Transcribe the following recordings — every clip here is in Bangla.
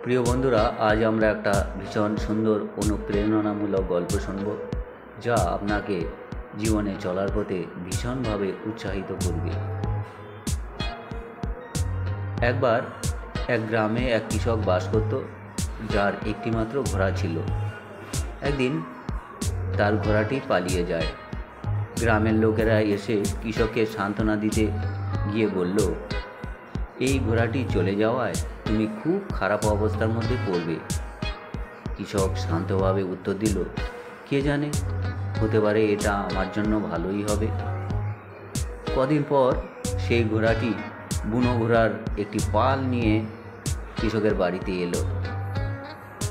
প্রিয় বন্ধুরা, আজ আমরা একটা ভীষণ সুন্দর অনুপ্রেরণামূলক গল্প শুনব, যা আপনাকে জীবনে চলার পথে ভীষণভাবে উৎসাহিত করবে। একবার এক গ্রামে এক কৃষক বাস করত, যার একটিমাত্র ঘোড়া ছিল। একদিন তার ঘোড়াটি পালিয়ে যায়। গ্রামের লোকেরা এসে কৃষককে সান্ত্বনা দিতে গিয়ে বলল, এই ঘোড়াটি চলে যাওয়ায় তুমি খুব খারাপ অবস্থার মধ্যে পড়বে। কৃষক শান্তভাবে উত্তর দিল, কে জানে, হতে পারে এটা আমার জন্য ভালোই হবে। কদিন পর সেই ঘোড়াটি বুনো ঘোড়ার একটি পাল নিয়ে কৃষকের বাড়িতে এলো।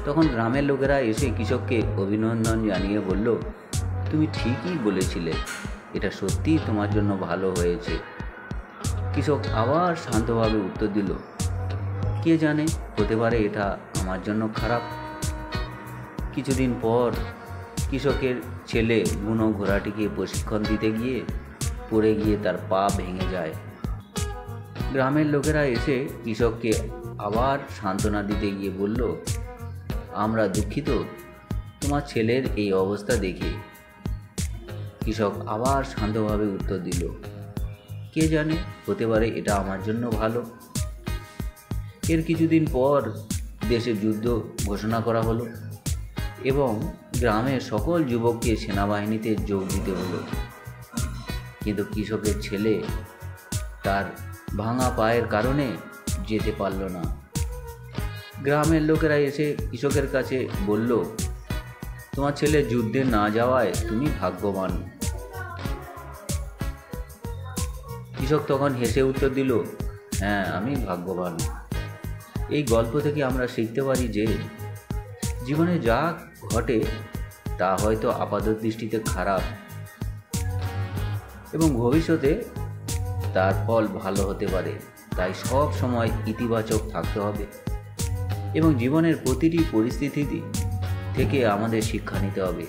তখন গ্রামের লোকেরা এসে কৃষককে অভিনন্দন জানিয়ে বলল, তুমি ঠিকই বলেছিলে, এটা সত্যিই তোমার জন্য ভালো হয়েছে। কৃষক আবার শান্তভাবে উত্তর দিল, কে জানে, হতে পারে এটা আমার জন্য খারাপ। কিছুদিন পর কৃষকের ছেলে বুনো ঘোড়াটিকে প্রশিক্ষণ দিতে গিয়ে পড়ে গিয়ে তার পা ভেঙে যায়। গ্রামের লোকেরা এসে কৃষককে আবার সান্ত্বনা দিতে গিয়ে বলল, আমরা দুঃখিত তোমার ছেলের এই অবস্থা দেখে। কৃষক আবার শান্তভাবে উত্তর দিল, কে জানে, হতে পারে এটা আমার জন্য ভালো। এর কিছুদিন পর দেশে যুদ্ধ ঘোষণা করা হলো এবং গ্রামের সকল যুবককে সেনাবাহিনীতে যোগ দিতে হলো। কিন্তু কৃষকের ছেলে তার ভাঙা পায়ের কারণে যেতে পারল না। গ্রামের লোকেরা এসে কৃষকের কাছে বলল, তোমার ছেলে যুদ্ধে না যাওয়ায় তুমি ভাগ্যবান। কৃষক তখন হেসে উত্তর দিল, হ্যাঁ, আমি ভাগ্যবান। এই গল্প থেকে আমরা শিখতে পারি যে জীবনে যা ঘটে তা হয়তো আপাতদৃষ্টিতে খারাপ এবং ভবিষ্যতে তার ফল ভালো হতে পারে। তাই সব সময় ইতিবাচক থাকতে হবে এবং জীবনের প্রতিটি পরিস্থিতি থেকে আমাদের শিক্ষা নিতে হবে।